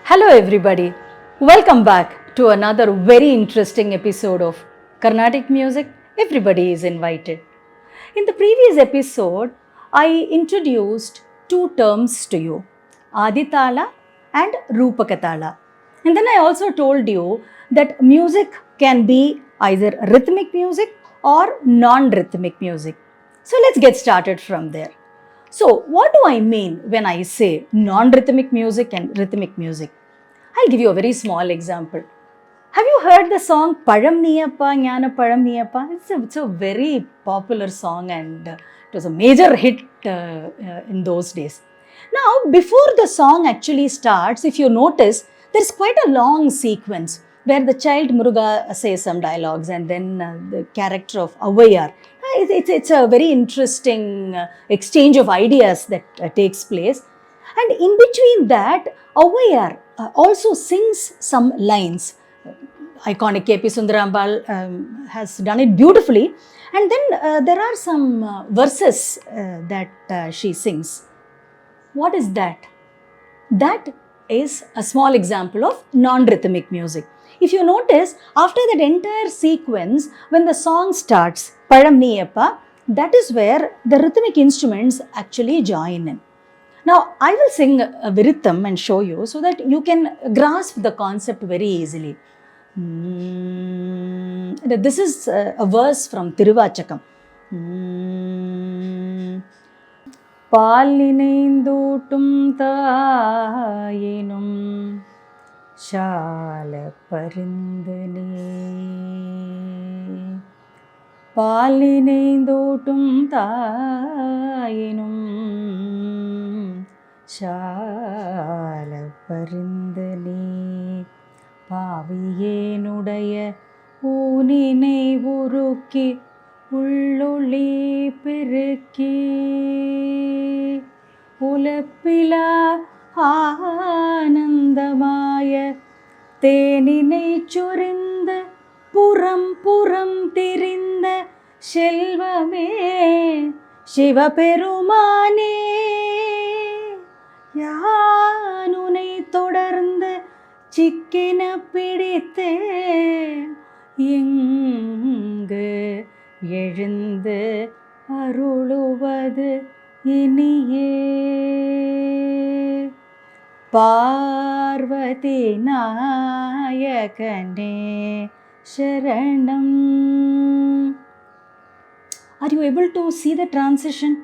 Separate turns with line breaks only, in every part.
Hello everybody, welcome back to another very interesting episode of Carnatic Music. Everybody is invited. In the previous episode, I introduced two terms to you, Aditala and Rupakatala. And then I also told you that music can be either rhythmic music or non-rhythmic music. So let's get started from there. So what do I mean when I say non-rhythmic music and rhythmic music? I'll give you a very small example. Have you heard the song Pazham Niyappa Jnana Pazham Niyappa? It's a very popular song and it was a major hit in those days. Now, before the song actually starts, if you notice, there's quite a long sequence where the child Muruga says some dialogues and then the character of Avayar. It's a very interesting exchange of ideas that takes place. And in between that, Avayar also sings some lines. Iconic K.P. Sundarambal has done it beautifully. And then there are some verses that she sings. What is that? That is a small example of non-rhythmic music. If you notice, after that entire sequence, when the song starts, Pazham Niyappa, that is where the rhythmic instruments actually join in. Now, I will sing a Viritham and show you so that you can grasp the concept very easily. This is a verse from Thiruvachakam. Pallineindootum thaayinum Shala parindane Pallineindootum thaayinum Shala parindane Paviyenudaya Unine Urukki Ulluli Perukki Ulappila Anandamaya Theninai Chorinda Puram Puram Thirinda Selvame Sivaperumane Yanunai Thodarnda Chikkina Pidithen Ingu Ezhundu Aruluvathu Iniye Parvati Nayakane Sharanam. Are you able to see the transition?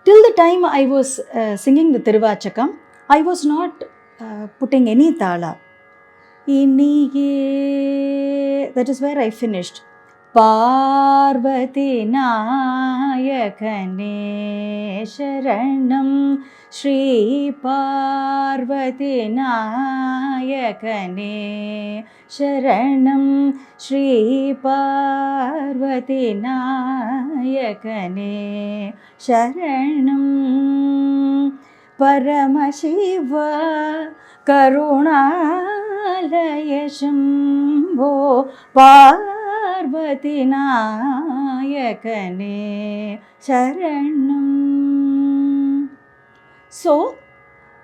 Till the time I was singing the Thiruvachakam, I was not putting any thala. Iniye, that is where I finished. Parvati Nayakane Sharanam Shri Parvati Nayakane Sharanam Shri Parvati Nayakane Sharanam Paramashiva Karunalaya Shambho Parvati Nayakane Sharanam. So,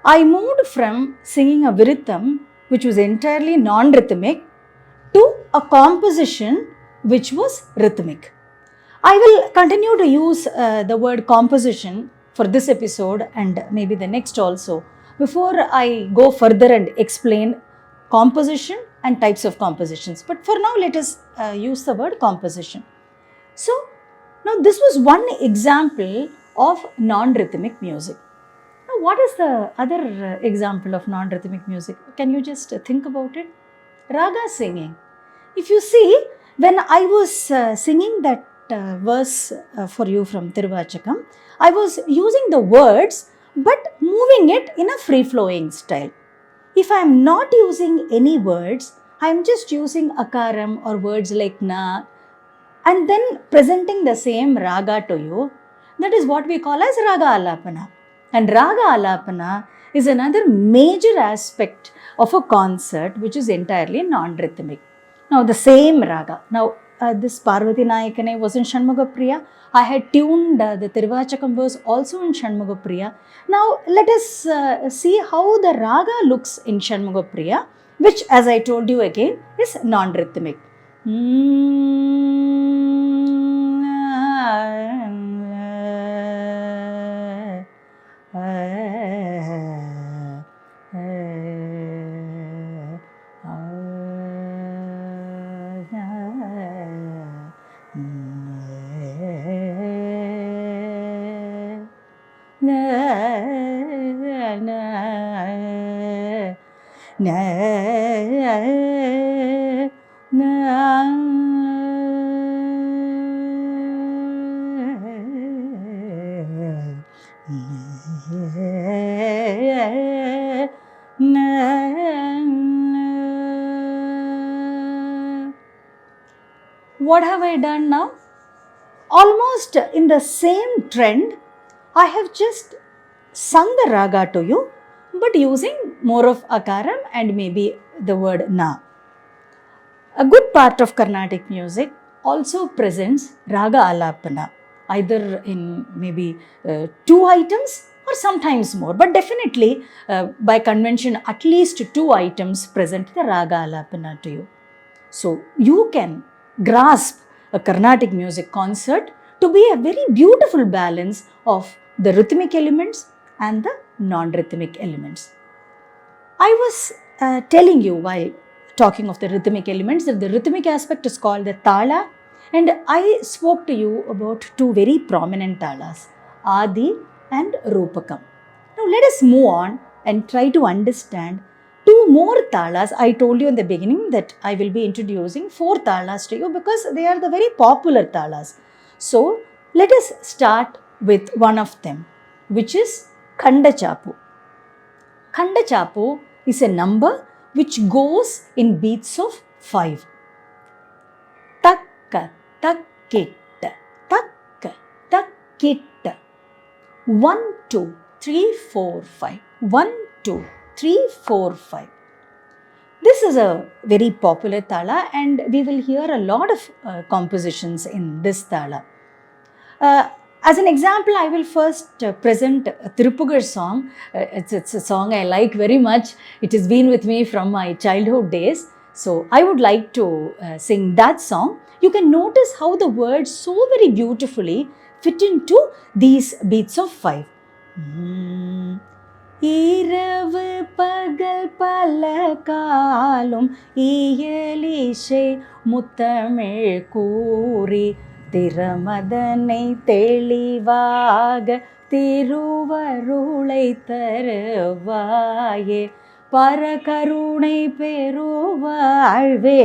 I moved from singing a Viritham, which was entirely non-rhythmic, to a composition which was rhythmic. I will continue to use the word composition for this episode and maybe the next also, before I go further and explain composition and types of compositions. But for now, let us use the word composition. So, now this was one example of non-rhythmic music. Now, what is the other example of non-rhythmic music? Can you just think about it? Raga singing. If you see, when I was singing that verse for you from Thiruvachakam, I was using the words but moving it in a free-flowing style. If I am not using any words, I am just using akaram or words like na and then presenting the same raga to you. That is what we call as raga alapana. And raga alapana is another major aspect of a concert which is entirely non-rhythmic. Now the same raga. Now this Parvati Nayakane was in Shanmugapriya. I had tuned the Tiruvachakam verse also in Shanmugapriya. Now let us see how the raga looks in Shanmugapriya, which, as I told you again, is non-rhythmic. What have I done now? Almost in the same trend, I have just sung the raga to you, but using more of akaram and maybe the word na. A good part of Carnatic music also presents raga alapana, either in maybe 2 items or sometimes more, but definitely by convention at least 2 items present the raga alapana to you. So you can grasp a Carnatic music concert to be a very beautiful balance of the rhythmic elements and the non-rhythmic elements. I was telling you while talking of the rhythmic elements that the rhythmic aspect is called the tala, and I spoke to you about 2 very prominent talas, Adi and Rupakam. Now let us move on and try to understand 2 more talas. I told you in the beginning that I will be introducing 4 talas to you because they are the very popular talas. So let us start with one of them, which is Khanda Chapu. Khanda Chapu is a number which goes in beats of 5. Takka, takkitta, takka, takkitta. 1, 2, 3, 4, 5. 1, 2, 3, 4, 5. This is a very popular tala and we will hear a lot of compositions in this tala. As an example, I will first present a Thirupugar song. It's a song I like very much. It has been with me from my childhood days. So I would like to sing that song. You can notice how the words so very beautifully fit into these beats of 5. இரவு பகல் பல காலும் இயலிசை முத்தமிழ் கூறி திறமதனை தெளிவாக திருவருளை தருவாயே பரகருணை பெருவாழ்வே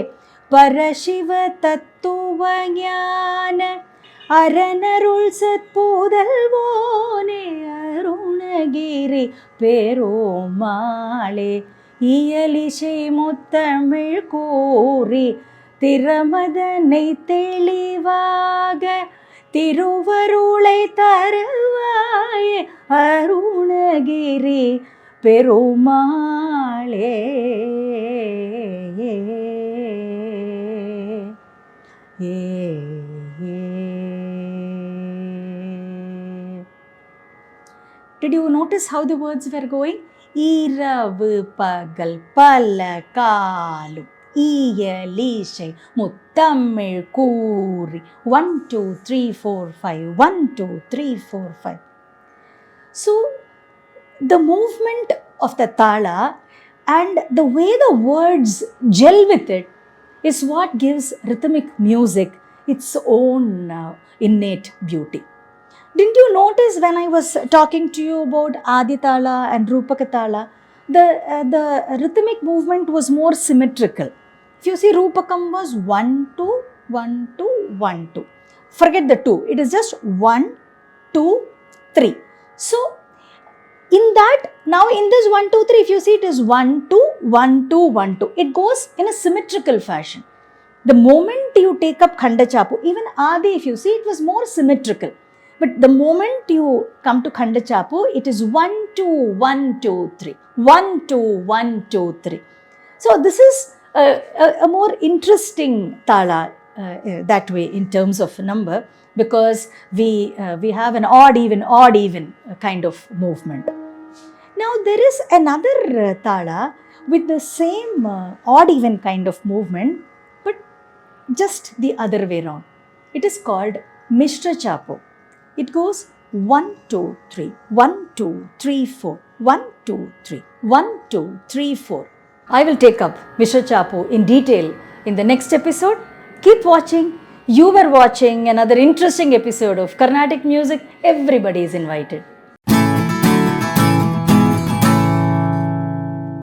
பரசிவ தத்துவ ஞான அரணருள் சத்புதல்வோனே அருணகிரி பெருமாளே இயலிசை முத்தமிழ் கூறி திறமதனை தெளிவாக திருவருளை தருவாயே அருணகிரி பெருமாளே. Did you notice how the words were going? இரவு பகல் பல காலும் இயலிசை முத்தமிழ் கூறி 1, 2, 3, 4, 5. 1, 2, 3, 4, 5. So the movement of the tala and the way the words gel with it is what gives rhythmic music its own innate beauty. Didn't you notice when I was talking to you about Adi Tala and Rupaka Tala, the rhythmic movement was more symmetrical. If you see, Rupakam was 1, 2, 1, 2, 1, 2. Forget the 2. It is just 1, 2, 3. So, in that, now in this 1, 2, 3, if you see, it is 1, 2, 1, 2, 1, 2. It goes in a symmetrical fashion. The moment you take up Khanda Chapu, even Adi, if you see, it was more symmetrical. But the moment you come to Khanda Chapu, it is 1, 2, 1, 2, 3. 1, 2, 1, 2, 3. So this is a more interesting tala that way in terms of number, because we have an odd even kind of movement. Now there is another tala with the same odd even kind of movement, but just the other way around. It is called Mishra Chapo. It goes 1, 2, 3, 1, 2, 3, 4, 1, 2, 3, 1, 2, 3, 4. I will take up Mishra Chapo in detail in the next episode. Keep watching. You were watching another interesting episode of Carnatic Music. Everybody is invited.